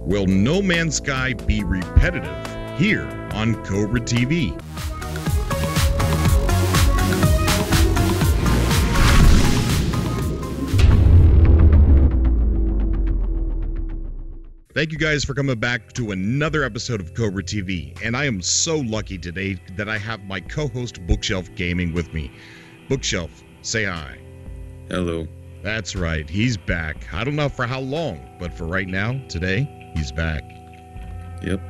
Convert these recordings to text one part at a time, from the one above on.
Will No Man's Sky be repetitive? Here on Cobra TV. Thank you guys for coming back to another episode of Cobra TV, and I am so lucky today that I have my co-host Bookshelf Gaming with me. Bookshelf, say hi. Hello. That's right, he's back. I don't know for how long, but for right now, today, he's back. Yep.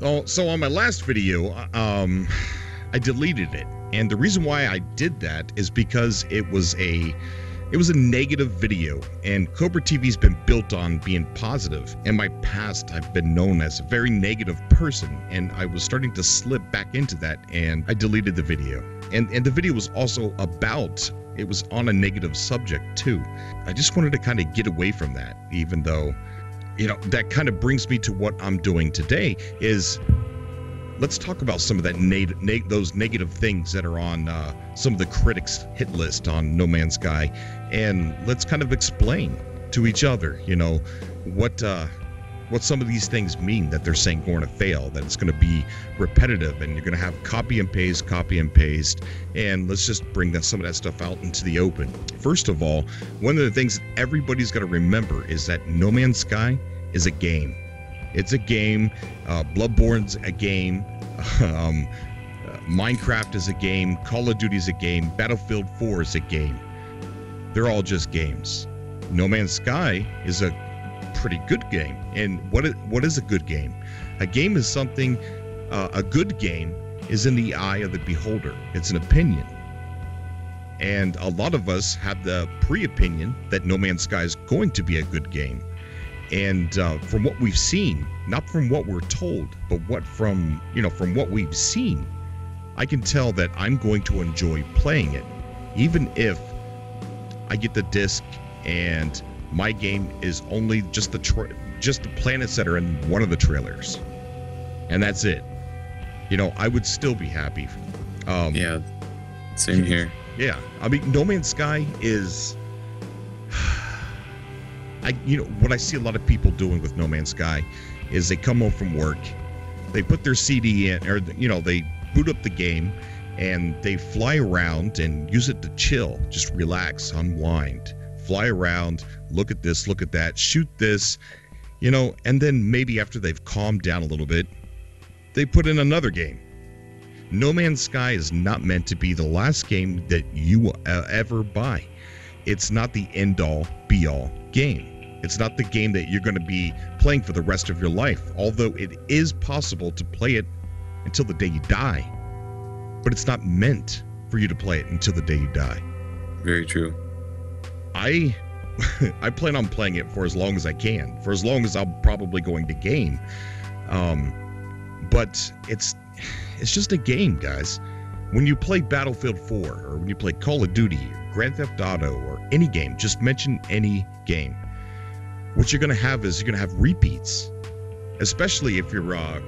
Oh, so on my last video, I deleted it, and the reason why I did that is because it was a negative video, and Cobra TV's been built on being positive. In my past, I've been known as a very negative person, and I was starting to slip back into that, and I deleted the video. And the video was also it was on a negative subject too. I just wanted to kind of get away from that, even though, you know, that kind of brings me to what I'm doing today is, let's talk about some of that those negative things that are on some of the critics' hit list on No Man's Sky, and let's kind of explain to each other, you know, what some of these things mean that they're saying going to fail, that it's going to be repetitive, and you're going to have copy and paste, and let's just bring some of that stuff out into the open. First of all, one of the things that everybody's got to remember is that No Man's Sky is a game. It's a game. Bloodborne's a game. Minecraft is a game. Call of Duty is a game. Battlefield 4 is a game. They're all just games. No Man's Sky is a pretty good game. And what is a good game? A game is something. A good game is in the eye of the beholder. It's an opinion. And a lot of us have the pre-opinion that No Man's Sky is going to be a good game. And from what we've seen, not from what we're told, but from what we've seen, I can tell that I'm going to enjoy playing it, even if I get the disc and my game is only just the planets that are in one of the trailers, and that's it. You know, I would still be happy. Yeah, same here. Yeah, I mean, No Man's Sky is. What I see a lot of people doing with No Man's Sky is they come home from work, they put their CD in, or, you know, they boot up the game, and they fly around and use it to chill, just relax, unwind, fly around, look at this, look at that, shoot this, you know, and then maybe after they've calmed down a little bit, they put in another game. No Man's Sky is not meant to be the last game that you will ever buy. It's not the end-all, be-all game. It's not the game that you're going to be playing for the rest of your life, although it is possible to play it until the day you die. But it's not meant for you to play it until the day you die. Very true. I plan on playing it for as long as I can, for as long as I'm probably going to game. But it's just a game, guys. When you play Battlefield 4, or when you play Call of Duty, or Grand Theft Auto, or any game, just mention any game. What you're going to have is you're going to have repeats, especially if you're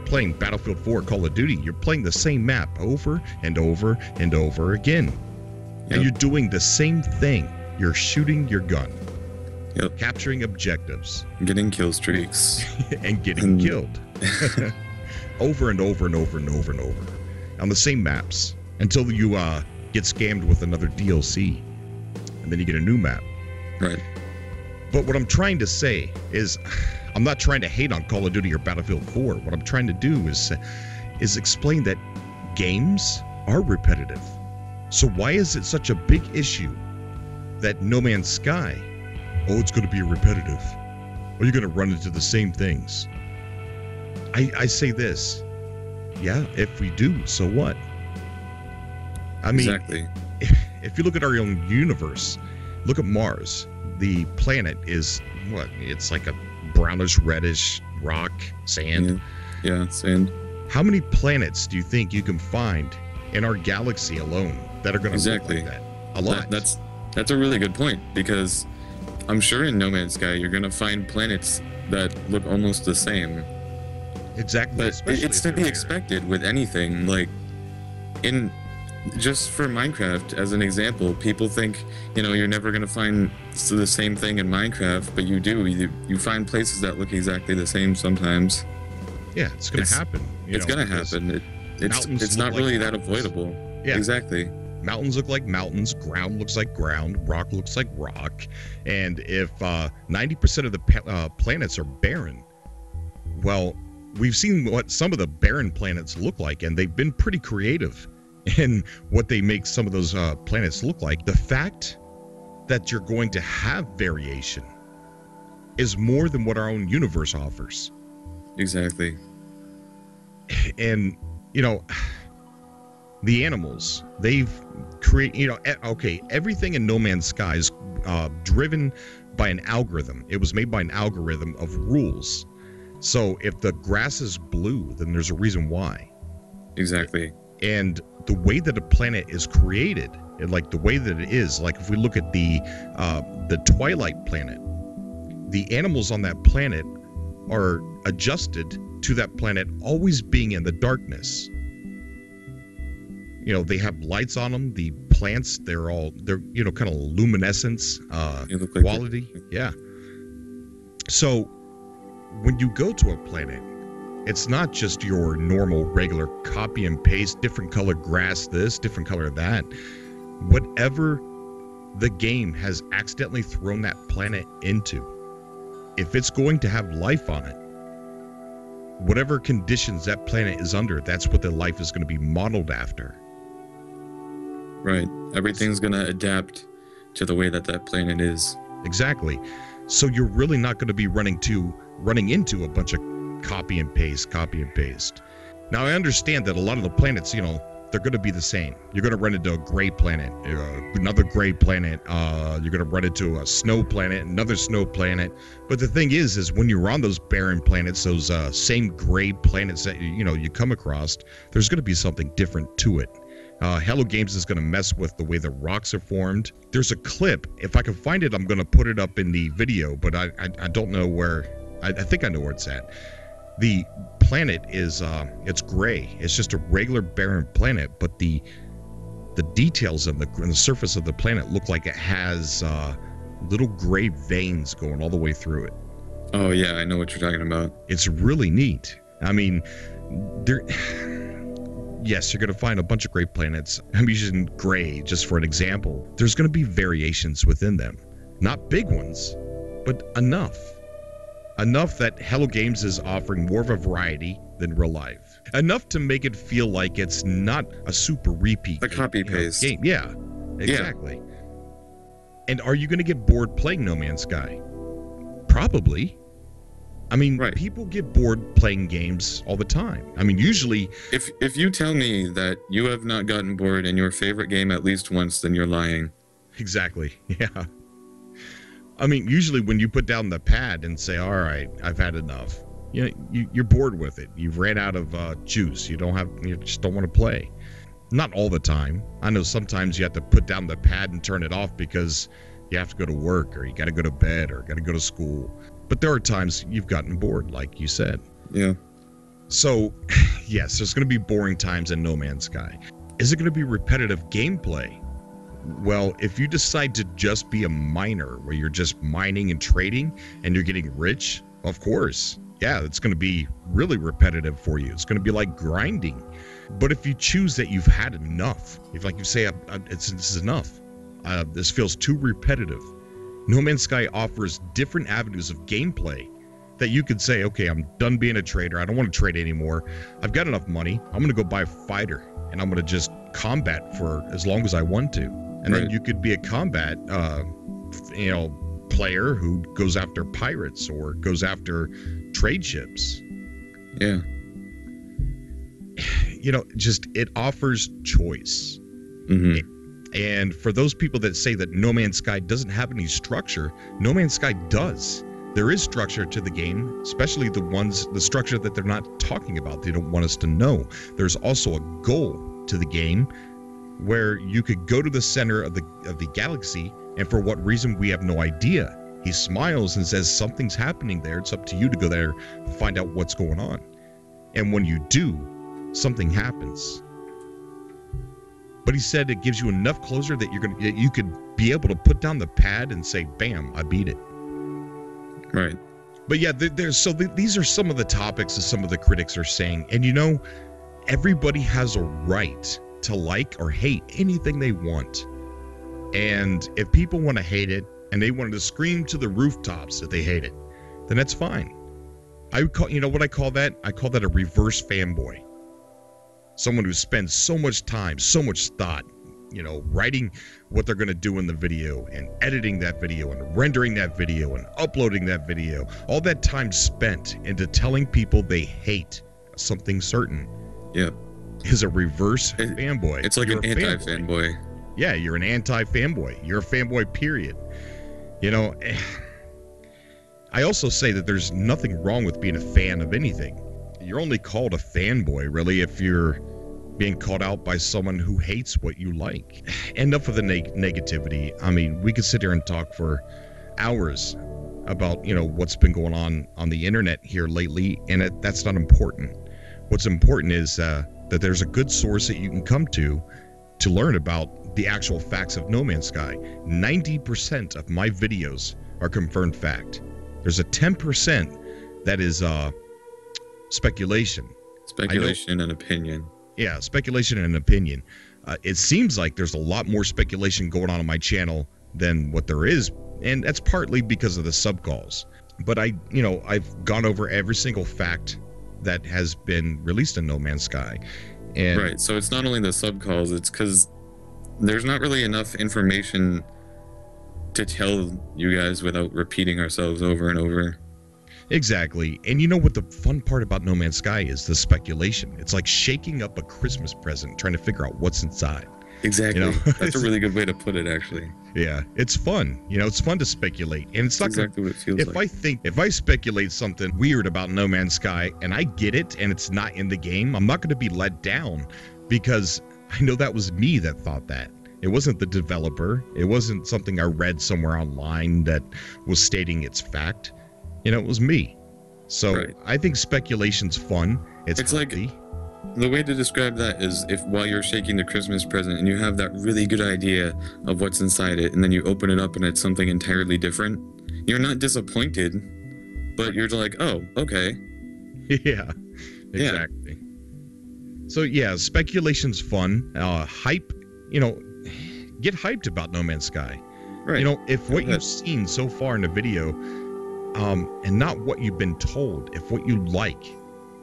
playing Battlefield 4 Call of Duty. You're playing the same map over and over and over again. Yep. And you're doing the same thing. You're shooting your gun. Yep. Capturing objectives. Getting kill streaks. and getting killed. Over and over and over and over and over. On the same maps. Until you get scammed with another DLC. And then you get a new map. Right. But what I'm trying to say is, I'm not trying to hate on Call of Duty or Battlefield 4. What I'm trying to do is explain that games are repetitive. So why is it such a big issue that No Man's Sky, it's going to be repetitive, or you're going to run into the same things? I say this, yeah, if we do, so what? I mean, exactly. If you look at our own universe, look at Mars. The planet is what? It's like a brownish, reddish rock, sand. Yeah, sand. How many planets do you think you can find in our galaxy alone that are going to look like that? A lot. That's a really good point, because I'm sure in No Man's Sky you're going to find planets that look almost the same. Exactly. But it's to be expected with anything. Like in Just for Minecraft, as an example, people think, you're never going to find the same thing in Minecraft, but you do. You find places that look exactly the same sometimes. Yeah, it's going to happen. It's going to happen. It's not really that avoidable. Yeah. Exactly. Mountains look like mountains, ground looks like ground, rock looks like rock. And if 90% of the planets are barren, well, we've seen what some of the barren planets look like, and they've been pretty creative in what they make some of those planets look like. The fact that you're going to have variation is more than what our own universe offers. Exactly. And, the animals, they've created, everything in No Man's Sky is driven by an algorithm. It was made by an algorithm of rules. So if the grass is blue, then there's a reason why. Exactly. And the way that a planet is created, and like the way that it is, like if we look at the Twilight planet, the animals on that planet are adjusted to that planet always being in the darkness. They have lights on them. The plants, they're kind of luminescence quality. Yeah. So when you go to a planet, it's not just your normal, regular copy and paste, different color grass this, different color that. Whatever the game has accidentally thrown that planet into, if it's going to have life on it, whatever conditions that planet is under, that's what the life is going to be modeled after. Right. Everything's going to adapt to the way that planet is. Exactly. So you're really not going to be running into a bunch of copy and paste. Now, I understand that a lot of the planets, they're going to be the same. You're going to run into a gray planet, another gray planet. You're going to run into a snow planet, another snow planet. But the thing is when you're on those barren planets, those same gray planets that, you come across, there's going to be something different to it. Hello Games is going to mess with the way the rocks are formed. There's a clip. If I can find it, I'm going to put it up in the video, but I don't know where. I think I know where it's at. The planet is it's gray. It's just a regular barren planet, but the details on the surface of the planet look like it has little gray veins going all the way through it. Oh yeah, I know what you're talking about. It's really neat. I mean, yes, you're going to find a bunch of gray planets. I'm using gray just for an example. There's going to be variations within them. Not big ones, but enough. Enough that Hello Games is offering more of a variety than real life. Enough to make it feel like it's not a super repeat. A copy-paste game. Yeah, exactly. Yeah. And are you going to get bored playing No Man's Sky? Probably. I mean, right. People get bored playing games all the time. I mean, usually... If you tell me that you have not gotten bored in your favorite game at least once, then you're lying. Exactly, yeah. I mean, usually when you put down the pad and say, all right, I've had enough, you're bored with it. You've ran out of juice. You just don't want to play. Not all the time. I know sometimes you have to put down the pad and turn it off because you have to go to work or you got to go to bed or got to go to school. But there are times you've gotten bored, like you said. Yeah. So, yes, there's going to be boring times in No Man's Sky. Is it going to be repetitive gameplay? Well, if you decide to just be a miner, where you're just mining and trading and you're getting rich, of course. Yeah, it's going to be really repetitive for you. It's going to be like grinding. But if you choose that you've had enough, if like you say, this is enough, this feels too repetitive, No Man's Sky offers different avenues of gameplay that you could say, okay, I'm done being a trader. I don't want to trade anymore. I've got enough money. I'm going to go buy a fighter and I'm going to just combat for as long as I want to. And right. Then you could be a combat, player who goes after pirates or goes after trade ships. Yeah. It offers choice. Mm-hmm. And for those people that say that No Man's Sky doesn't have any structure, No Man's Sky does. There is structure to the game, especially the structure that they're not talking about. They don't want us to know. There's also a goal to the game where you could go to the center of the galaxy, and for what reason, we have no idea. He smiles and says something's happening there. It's up to you to go there and find out what's going on. And when you do, something happens. But he said it gives you enough closure that you could be able to put down the pad and say, bam, I beat it. Right. But yeah, these are some of the topics that some of the critics are saying. And everybody has a right to like or hate anything they want. And if people want to hate it and they want to scream to the rooftops that they hate it, then that's fine. I call that? I call that a reverse fanboy. Someone who spends so much time, so much thought, writing what they're going to do in the video and editing that video and rendering that video and uploading that video. All that time spent into telling people they hate something certain. Yeah. Is a reverse fanboy. It's like an anti-fanboy. Yeah, you're an anti-fanboy. You're a fanboy, period. I also say that there's nothing wrong with being a fan of anything. You're only called a fanboy, really, if you're being called out by someone who hates what you like. Enough of the negativity. I mean, we could sit here and talk for hours about, what's been going on the internet here lately, and that's not important. What's important is that there's a good source that you can come to learn about the actual facts of No Man's Sky. 90% of my videos are confirmed fact. There's a 10% that is speculation. Speculation and opinion. Yeah, speculation and opinion. It seems like there's a lot more speculation going on my channel than what there is, and that's partly because of the subcalls. But I've gone over every single fact that has been released in No Man's Sky. And right, so it's not only the subcalls, it's because there's not really enough information to tell you guys without repeating ourselves over and over. Exactly. And what the fun part about No Man's Sky is? The speculation. It's like shaking up a Christmas present, trying to figure out what's inside. Exactly. That's a really good way to put it, actually. Yeah, it's fun. It's fun to speculate. And it's not exactly what it feels like. If I speculate something weird about No Man's Sky and I get it and it's not in the game, I'm not going to be let down, because I know that was me that thought that. It wasn't the developer. It wasn't something I read somewhere online that was stating it's fact. It was me. So right. I think speculation's fun. It's healthy. Like, the way to describe that is if while you're shaking the Christmas present and you have that really good idea of what's inside it, and then you open it up and it's something entirely different, you're not disappointed, but you're like, oh, okay. Yeah, exactly. Yeah. So yeah, speculation's fun. Hype, get hyped about No Man's Sky. Right. If what you've seen so far in the video, and not what you've been told, if what you like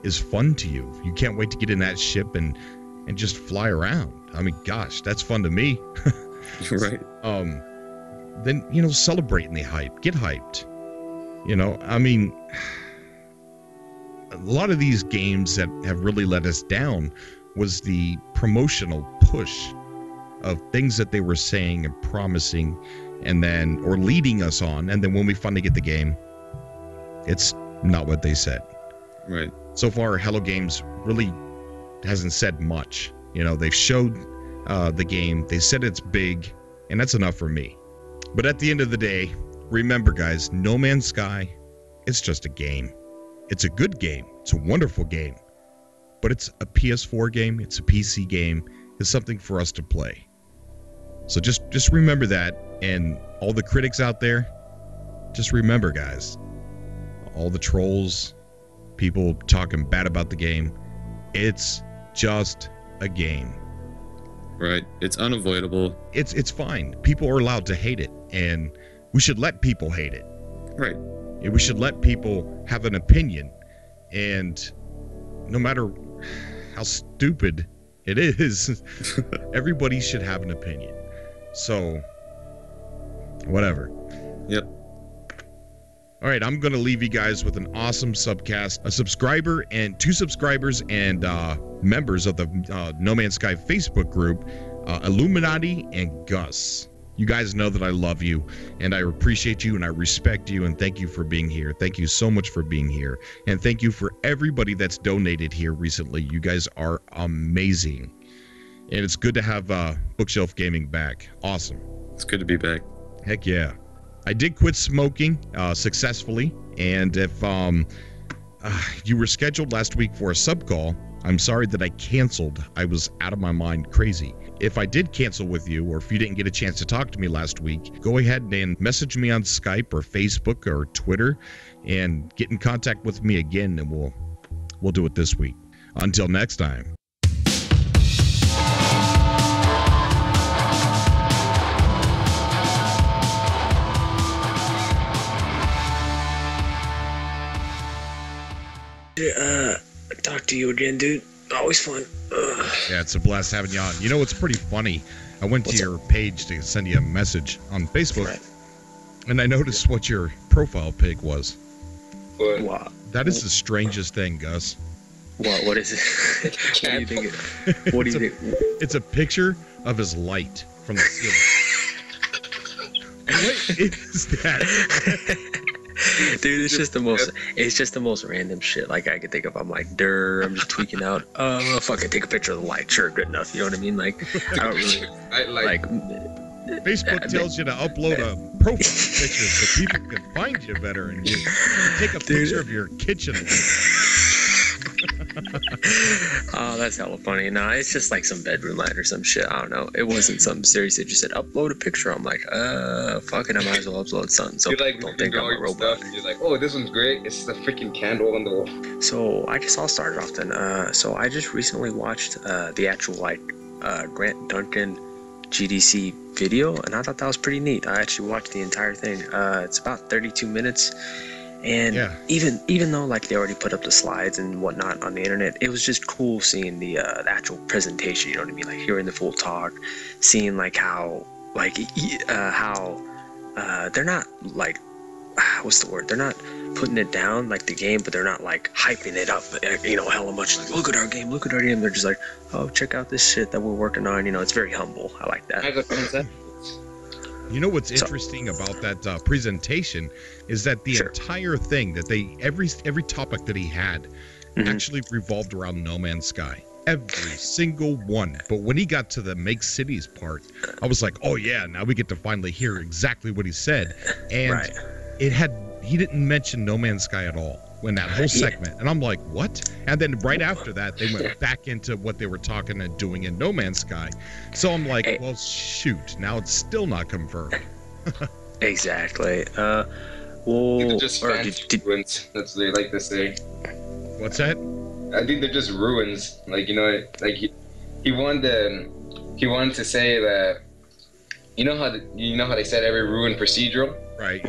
is fun to you, you can't wait to get in that ship and just fly around. I mean, gosh, that's fun to me. Right. Then, celebrating the hype. Get hyped. I mean, a lot of these games that have really let us down was the promotional push of things that they were saying and promising or leading us on. And then when we finally get the game, it's not what they said. Right. So far, Hello Games really hasn't said much. They've showed the game. They said it's big, and that's enough for me. But at the end of the day, remember, guys, No Man's Sky, it's just a game. It's a good game. It's a wonderful game. But it's a PS4 game. It's a PC game. It's something for us to play. So just remember that. And all the critics out there, just remember, guys, all the trolls, people talking bad about the game, it's just a game. Right. It's unavoidable. It's fine. People are allowed to hate it, and we should let people hate it. Right. And we should let people have an opinion, and no matter how stupid it is, everybody should have an opinion. So, whatever. Yep. All right, I'm going to leave you guys with an awesome subcast. A subscriber and 2 subscribers and members of the No Man's Sky Facebook group, Illuminati and Gus. You guys know that I love you, and I appreciate you, and I respect you, and thank you for being here. Thank you so much for being here. And thank you for everybody that's donated here recently. You guys are amazing. And it's good to have Bookshelf Gaming back. Awesome. It's good to be back. Heck yeah. I did quit smoking successfully, and if you were scheduled last week for a sub call, I'm sorry that I canceled. I was out of my mind crazy. If I did cancel with you, or if you didn't get a chance to talk to me last week, go ahead and message me on Skype or Facebook or Twitter and get in contact with me again, and we'll do it this week. Until next time. Talk to you again, dude. Always fun. Yeah, it's a blast having you on. You know what's pretty funny? I went to your page to send you a message on Facebook, and I noticed what your profile pic was. What? That is the strangest thing, Gus. What is it? What do you think? What do you think? It's a picture of his light from the ceiling. What is that? Dude, it's just the most random shit like I could think of. I'm like, I'm just tweaking out. Fuck it, take a picture of the light. Sure, good enough. You know what I mean? Like, I don't really like. Facebook tells you to upload a profile picture so people can find you better, and you take a picture of your kitchen. Oh, that's hella funny. No, it's just like some bedroom light or some shit. I don't know. It wasn't something serious. It just said upload a picture. I'm like, fuck it, I might as well upload something. So like, don't think I'm a robot. Stuff, and you're like, oh, this one's great. It's the freaking candle on the wall. So I guess I'll start it off then. So I just recently watched the actual Grant Duncan GDC video, and I thought that was pretty neat. I actually watched the entire thing. It's about 32 minutes. And even though like they already put up the slides and whatnot on the internet, it was just cool seeing the actual presentation. You know what I mean? Like hearing the full talk, seeing like how they're not like what's the word? They're not putting it down like the game, but they're not like hyping it up. You know, hella much like look at our game, look at our game. They're just like, oh, check out this shit that we're working on. You know, it's very humble. I like that. You know what's interesting about that presentation is that the entire thing that every topic that he had actually revolved around No Man's Sky. Every single one. But when he got to the make cities part, I was like, oh yeah, now we get to finally hear exactly what he said. And he didn't mention No Man's Sky at all in that whole segment. And I'm like, what? And then right after that, they went back into what they were talking and doing in No Man's Sky. So I'm like, well, shoot, now it's still not confirmed. Exactly. Well, they're just ruins. That's what they like to say. What's that? I think they're just ruins. Like, you know, like he wanted to say that, you know how they said every ruin procedural? Right.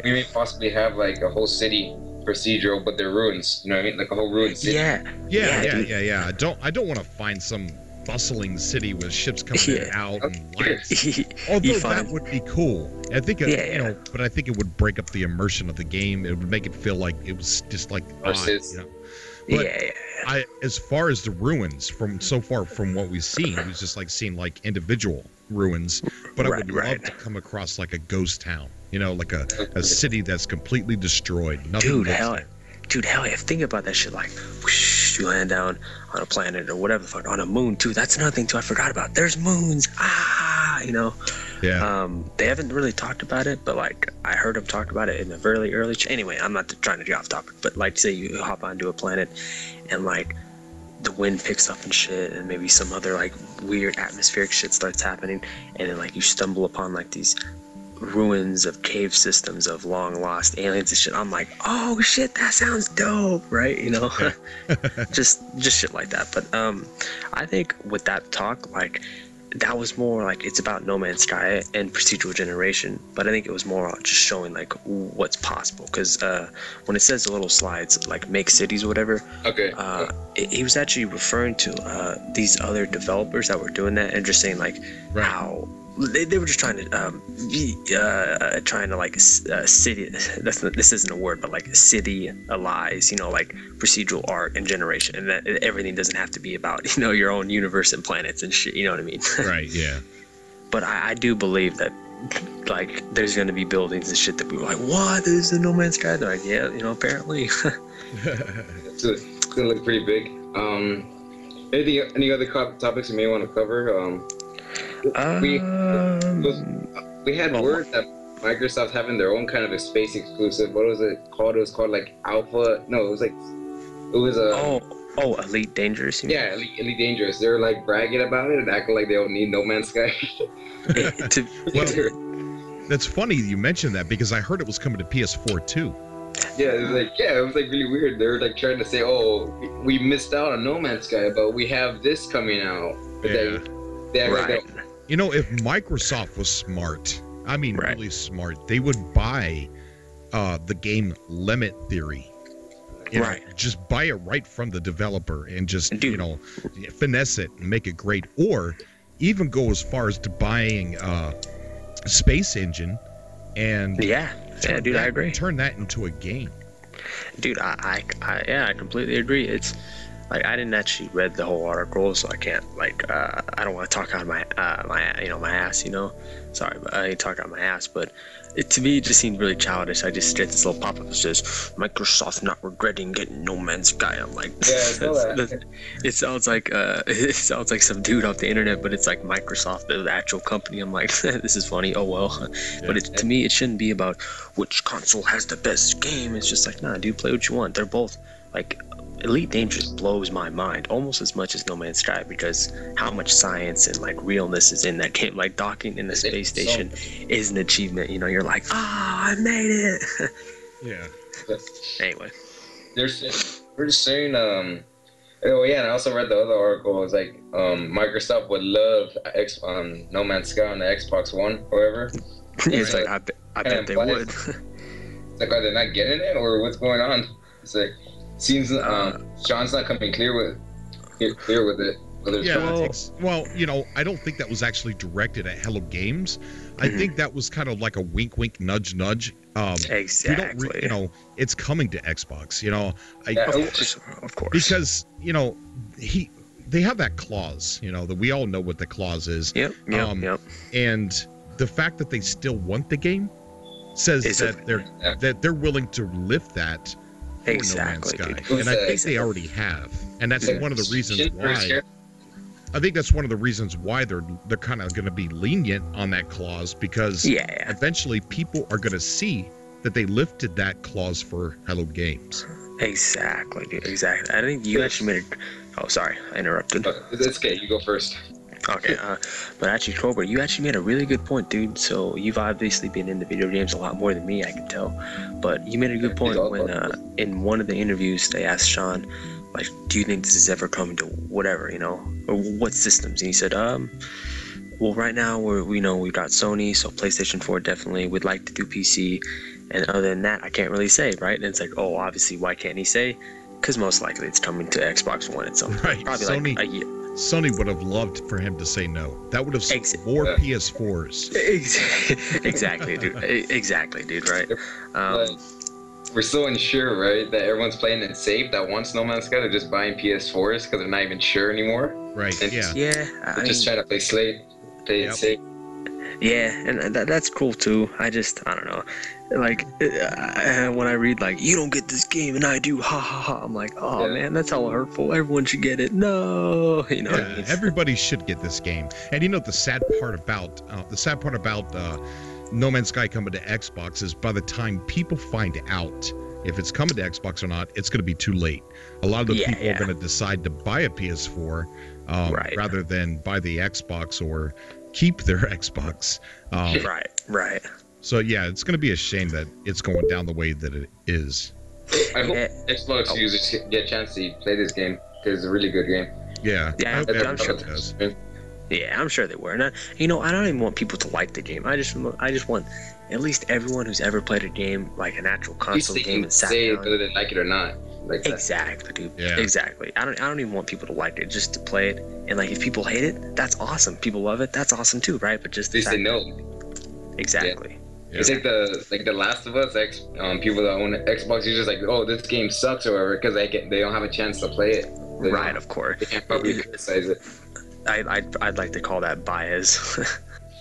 We may possibly have like a whole city procedural, but they're ruins. You know what I mean? Like a whole ruined city. Yeah. I don't want to find some bustling city with ships coming in and out and lights. Although that would be cool. I think but I think it would break up the immersion of the game. It would make it feel like it was just like odd, you know? But as far as the ruins from what we've seen, it was just like seeing like individual ruins. But I would love to come across like a ghost town, you know, like a city that's completely destroyed. Dude, hell yeah. Think about that shit. Like, whoosh, you land down on a planet or whatever the fuck, on a moon too. That's another thing too I forgot about. There's moons. You know. Yeah. They haven't really talked about it, but like I heard them talk about it in the very early. Anyway, I'm not trying to get off topic, but like say you hop onto a planet and like the wind picks up and shit, and maybe some other like weird atmospheric shit starts happening, and then like you stumble upon like these ruins of cave systems of long lost aliens and shit. I'm like, oh shit, that sounds dope, right? You know, just shit like that. But I think with that talk, like that was more like it's about No Man's Sky and procedural generation, but I think it was more just showing like what's possible, because when it says the little slides like make cities or whatever, he was actually referring to these other developers that were doing that and just saying like how they were just trying to like city. This isn't a word, but like city-alize, you know, like procedural art and generation, and that everything doesn't have to be about, you know, your own universe and planets and shit. You know what I mean? Right. Yeah. But I do believe that like there's going to be buildings and shit that we were like, what? This is the No Man's Sky. They're like, yeah, you know, apparently. It's gonna look pretty big. Any other topics you may want to cover? We had word that Microsoft having their own kind of a space exclusive. What was it called? It was called like Alpha. No, it was Oh, Elite Dangerous? Yeah, Elite Dangerous. They're like bragging about it and acting like they don't need No Man's Sky. Well, that's funny you mentioned that because I heard it was coming to PS4 too. Yeah, it was like really weird. They were like trying to say, "Oh, we missed out on No Man's Sky, but we have this coming out." But yeah. Right. You know, if Microsoft was smart, I mean really smart, they would buy the game Limit Theory. You know, just buy it right from the developer and just, you know, finesse it and make it great. Or even go as far as to buying Space Engine and I agree. Turn that into a game. Dude, I completely agree. It's like I didn't actually read the whole article, so I can't I don't want to talk out of my ass, you know. Sorry, but I talk out my ass, but to me it just seemed really childish. I just get this little pop-up that says Microsoft not regretting getting No Man's Sky. I'm like, it sounds like some dude off the internet, but it's like Microsoft, the actual company. I'm like, this is funny. Oh well. Yeah. But to me, it shouldn't be about which console has the best game. It's just like, nah, dude, play what you want. They're both like. Elite Dangerous blows my mind almost as much as No Man's Sky because how much science and like realness is in that game. Like docking in the space station is an achievement. You know, you're like, I made it. Yeah. Anyway, we're just saying. Oh yeah, and I also read the other article. It was like Microsoft would love No Man's Sky on the Xbox One, however. It's like I bet they would. It's like, are they not getting it, or what's going on? It's like. Seems Sean's not coming clear with it. Well, you know, I don't think that was actually directed at Hello Games. I think that was kind of like a wink, wink, nudge, nudge. Exactly. You know, it's coming to Xbox. You know, of course. Because you know they have that clause. You know that we all know what the clause is. Yep. And the fact that they still want the game says that they're willing to lift that. Exactly, No Man's Sky. And I think they already have, and that's one of the reasons why. I think that's one of the reasons why they're kind of going to be lenient on that clause because eventually people are going to see that they lifted that clause for Hello Games. Exactly, dude. Exactly. I think you actually made it. Oh, sorry, I interrupted. It's okay. You go first. Okay, but actually, Cobra, you actually made a really good point, dude. So you've obviously been into video games a lot more than me, I can tell. But you made a good point when in one of the interviews they asked Sean, like, do you think this is ever coming to whatever, you know, or what systems? And he said, well, right now we've got Sony, so PlayStation 4 definitely. We'd like to do PC, and other than that, I can't really say, right? And it's like, oh, obviously, why can't he say? Because most likely it's coming to Xbox One at some point. Right, probably Sony, like a year. Sony would have loved for him to say no. That would have sold more PS4s. Exactly, dude. Exactly, dude. Right. We're so unsure, right? That everyone's playing it safe. That wants No Man's Sky, they're just buying PS4s because they're not even sure anymore. Right. And they're just trying to play it safe. Yeah, and that's cool too. I don't know. Like when I read like you don't get this game and I do, ha ha ha. I'm like, oh man, that's all hurtful. Everyone should get it. No, you know. Yeah, what I mean? Everybody should get this game. And you know the sad part about No Man's Sky coming to Xbox is by the time people find out if it's coming to Xbox or not, it's going to be too late. A lot of the people are going to decide to buy a PS4 rather than buy the Xbox or keep their Xbox. Right. So yeah, it's going to be a shame that it's going down the way that it is. I hope Xbox users get a chance to play this game because it's a really good game. Yeah, I'm sure it does. Yeah, I'm sure they were. And I don't even want people to like the game. I just want at least everyone who's ever played a game, like an actual console game, and sat down. Whether they like it or not. Like exactly, dude. Yeah. Exactly. I don't even want people to like it, just to play it. And like, if people hate it, that's awesome. People love it, that's awesome too, right? But just they say no. Exactly. Yeah. It's like the Last of Us people that own Xbox, you're just like, oh, this game sucks or whatever, because they don't have a chance to play it. Right, of course. They can't probably criticize it. I'd like to call that bias.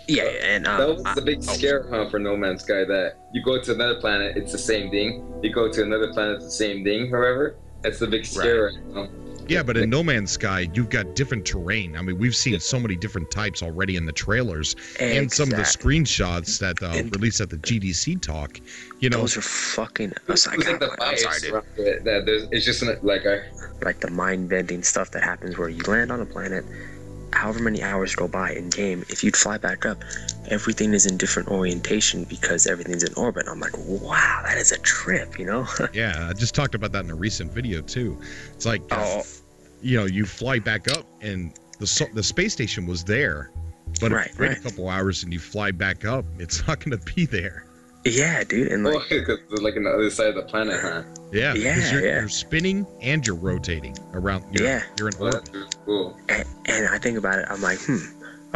Yeah, and that was the big scare for No Man's Sky, that you go to another planet, it's the same thing. You go to another planet, it's the same thing. However, that's the big scare right now. Yeah, but in No Man's Sky, you've got different terrain. I mean, we've seen so many different types already in the trailers and some of the screenshots that released at the GDC talk. You know, those are fucking. I'm sorry, dude. It's just like the mind-bending stuff that happens where you land on a planet. However many hours go by in game, if you'd fly back up, everything is in different orientation because everything's in orbit. I'm like, wow, that is a trip, you know? Yeah, I just talked about that in a recent video too. It's like, you know, you fly back up and the space station was there, but if you wait a couple hours and you fly back up, it's not going to be there. Yeah, dude, and like, because it's like on the other side of the planet, huh? Yeah, you're spinning and you're rotating around. You're in orbit. Cool. And I think about it, I'm like,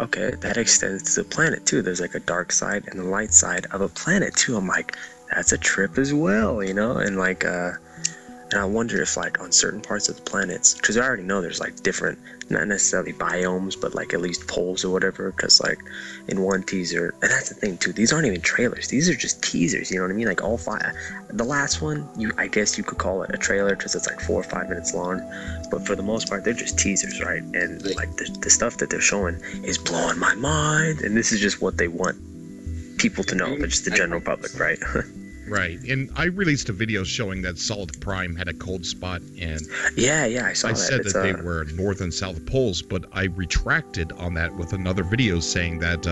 okay, that extends to the planet too. There's like a dark side and a light side of a planet too. I'm like, that's a trip as well, you know? And like, and I wonder if like on certain parts of the planets, because I already know there's like different, not necessarily biomes, but like at least poles or whatever. Because like in one teaser, and that's the thing too, these aren't even trailers. These are just teasers. You know what I mean? Like all 5. The last one, I guess you could call it a trailer because it's like 4 or 5 minutes long. But for the most part, they're just teasers, right? And like the stuff that they're showing is blowing my mind. And this is just what they want people to know, but just the general public, right? Right, and I released a video showing that Solid Prime had a cold spot, and yeah, I saw that. I said that they were north and south poles, but I retracted on that with another video saying that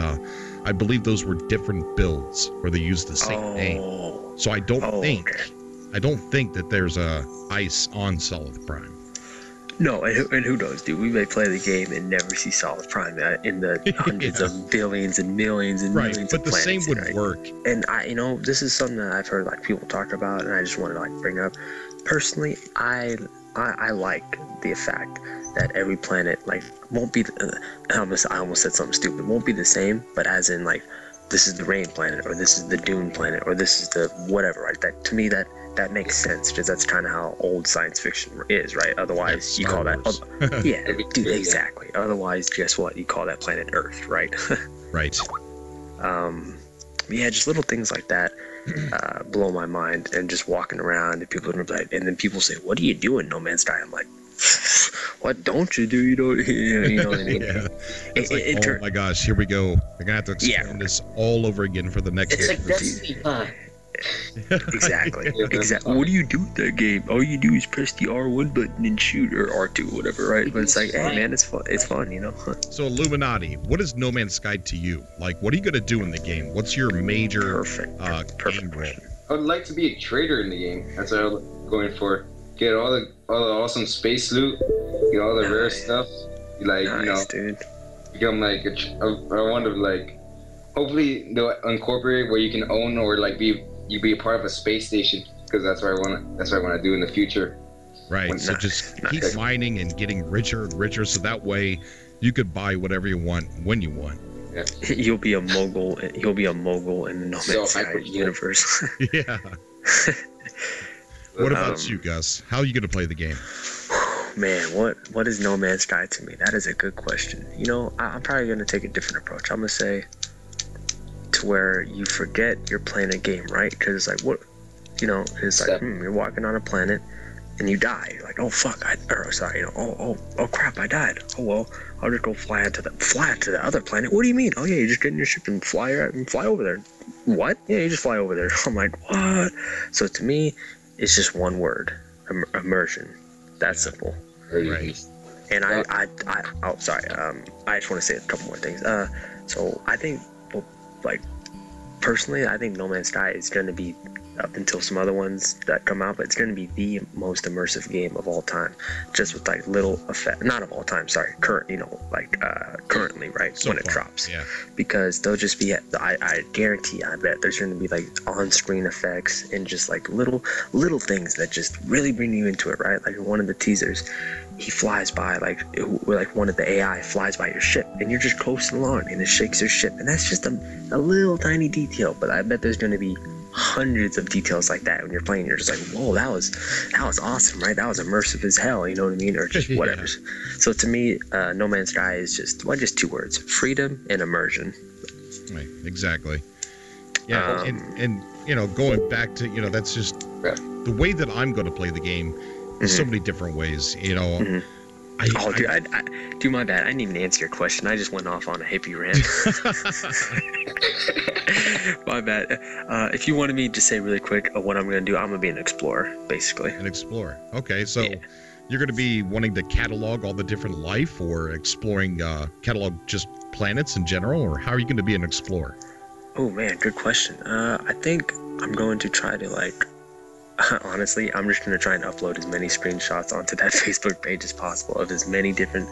I believe those were different builds where they used the same name. So I don't think that there's ice on Solid Prime. No, and who knows, dude? We may play the game and never see Solid Prime in the hundreds of billions and millions and millions of planets. But the same would work. And this is something that I've heard like people talk about, and I just want to like bring up. Personally, I like the fact that every planet like won't be. I almost said something stupid. Won't be the same, but as in like this is the rain planet, or this is the dune planet, or this is the whatever. Right? That to me that makes sense because that's kind of how old science fiction is, right? Otherwise, you call that, dude, exactly. Otherwise, guess what? You call that planet Earth, right? Right. Yeah, just little things like that blow my mind. And just walking around, and people are like, and then people say, "What do you do in No Man's Sky?" I'm like, "What don't you do? You don't, you know what I mean?" Oh my gosh, here we go. We're gonna have to explain this all over again for the next. It's like Destiny 5. Exactly. What do you do with that game? All you do is press the R1 button and shoot, or R2, whatever, right? But it's like, hey man, it's fun. It's fun, you know. So Illuminati, what is No Man's Sky to you? Like, what are you gonna do in the game? What's your major perfect game role? I would like to be a trader in the game. That's what I'm going for. Get all the awesome space loot, get all the rare stuff. Like, dude. Become like I want to like, hopefully they'll incorporate where you can own or like be a part of a space station, because that's what I want to do in the future. Right. So just keep mining and getting richer and richer, so that way you could buy whatever you want when you want. Yeah. You'll be a mogul. You'll be a mogul in the No Man's Sky universe. Yeah. What about you, Gus? How are you gonna play the game? Man, what is No Man's Sky to me? That is a good question. You know, I'm probably gonna take a different approach. I'm gonna say to where you forget you're playing a game, right? Because it's like, what, you know, it's like you're walking on a planet and you die. You're like, oh fuck, oh crap, I died. Oh well, I'll just go fly to the other planet. What do you mean? Oh yeah, you just get in your ship and fly over there. What? Yeah, you just fly over there. I'm like, what? So to me, it's just one word: immersion. That's simple. Right. And I just want to say a couple more things. So I think, like, personally, I think No Man's Sky is going to be, up until some other ones that come out, but it's going to be the most immersive game of all time, just with like little effect, not of all time, sorry, currently, right, so when it drops, because they'll just be, I guarantee, I bet there's going to be like on-screen effects and just like little things that just really bring you into it, right? Like in one of the teasers, he flies by, like one of the AI flies by your ship, and you're just coasting along, and it shakes your ship, and that's just a little tiny detail, but I bet there's going to be hundreds of details like that when you're playing. You're just like, whoa, that was awesome, right? That was immersive as hell, you know what I mean? Or just whatever. So to me, No Man's Sky is just 2 words: freedom and immersion. Right, exactly. Yeah, and you know, going back to, you know, that's just the way that I'm going to play the game so many different ways, you know. Dude, my bad. I didn't even answer your question. I just went off on a hippie rant. My bad. If you wanted me to say really quick what I'm going to do, I'm going to be an explorer, basically. An explorer. Okay, so you're going to be wanting to catalog all the different life, or exploring, catalog just planets in general, or how are you going to be an explorer? Oh, man, good question. I think I'm going to try to, like, honestly, I'm just going to try and upload as many screenshots onto that Facebook page as possible of as many different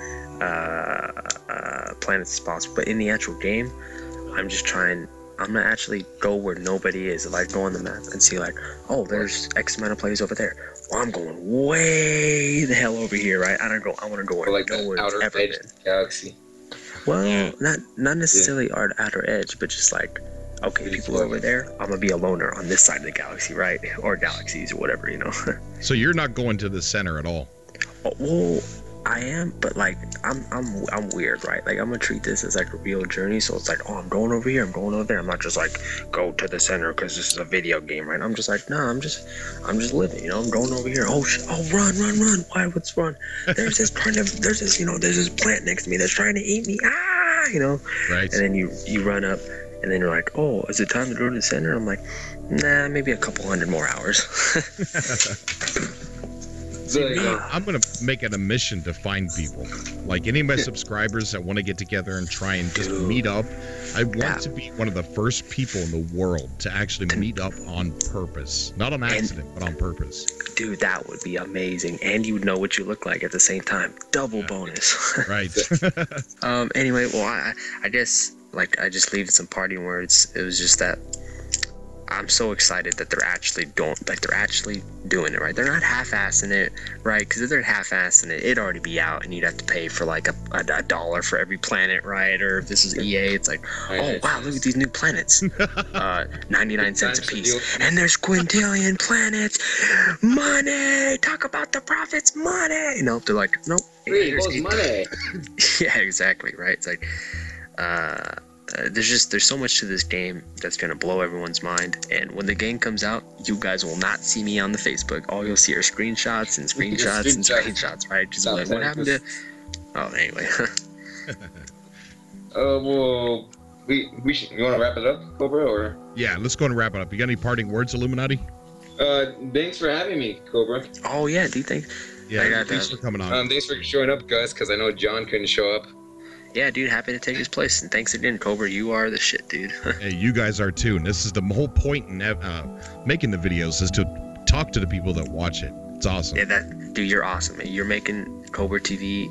planets as possible. But in the actual game, I'm going to actually go where nobody is. Like, go on the map and see, like, oh, there's X amount of players over there. Well, I'm going way the hell over here, right? I want to go where like no one's outer ever edge been. galaxy. Well, not necessarily outer edge, but just like, okay, people over there, I'm gonna be a loner on this side of the galaxy, right? Or galaxies, or whatever, you know. So you're not going to the center at all? Well, I am, but like, I'm weird, right? Like, I'm gonna treat this as like a real journey. So it's like, oh, I'm going over here, I'm going over there. I'm not just like, go to the center because this is a video game, right? I'm just like, no, I'm just living, you know. I'm going over here. Oh, run! Why? What's wrong? There's this plant next to me that's trying to eat me. Ah, you know. Right. And then you run up. And then you're like, oh, is it time to go to the center? I'm like, nah, maybe a couple hundred more hours. I'm going to make it a mission to find people. Like, any of my subscribers that want to get together and try and just meet up, I want to be one of the first people in the world to actually meet up on purpose. Not on accident, but on purpose. Dude, that would be amazing. And you would know what you look like at the same time. Double bonus. Right. Anyway, well, I guess... like, I just leave some parting words. It was just that I'm so excited that they're actually doing it, right? They're not half-assing it, right? Because if they're half-assing it, it'd already be out, and you'd have to pay for like a dollar for every planet, right? Or if this is EA, it's like, oh wow, look at these new planets, 99 cents a piece, and there's quintillion planets, money. Talk about the profits, money. You know, they're like, nope, here's money. Yeah, exactly, right? It's like. There's so much to this game that's gonna blow everyone's mind, and when the game comes out, you guys will not see me on the Facebook. All you'll see are screenshots and screenshots, right? Just like, what happened to? Oh, anyway. Well, you want to wrap it up, Cobra, or? Yeah, let's go and wrap it up. You got any parting words, Illuminati? Thanks for having me, Cobra. Oh yeah, do you think? Yeah, thanks for coming on. Thanks for showing up, guys, because I know John couldn't show up. Yeah, dude, happy to take his place, and thanks again, Cobra. You are the shit, dude. Hey, you guys are too, and this is the whole point in making the videos, is to talk to the people that watch it. It's awesome. Yeah, dude, you're awesome. You're making Cobra TV,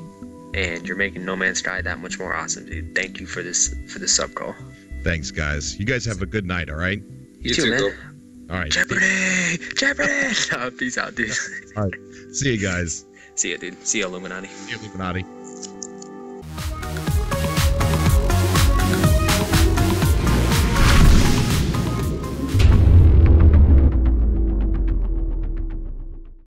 and you're making No Man's Sky that much more awesome, dude. Thank you for this sub call. Thanks, guys. You guys have a good night, all right? You too, man. All right. Jeopardy! Peace out, dude. All right. See you guys. See ya, dude. See ya, Illuminati. See you, Illuminati.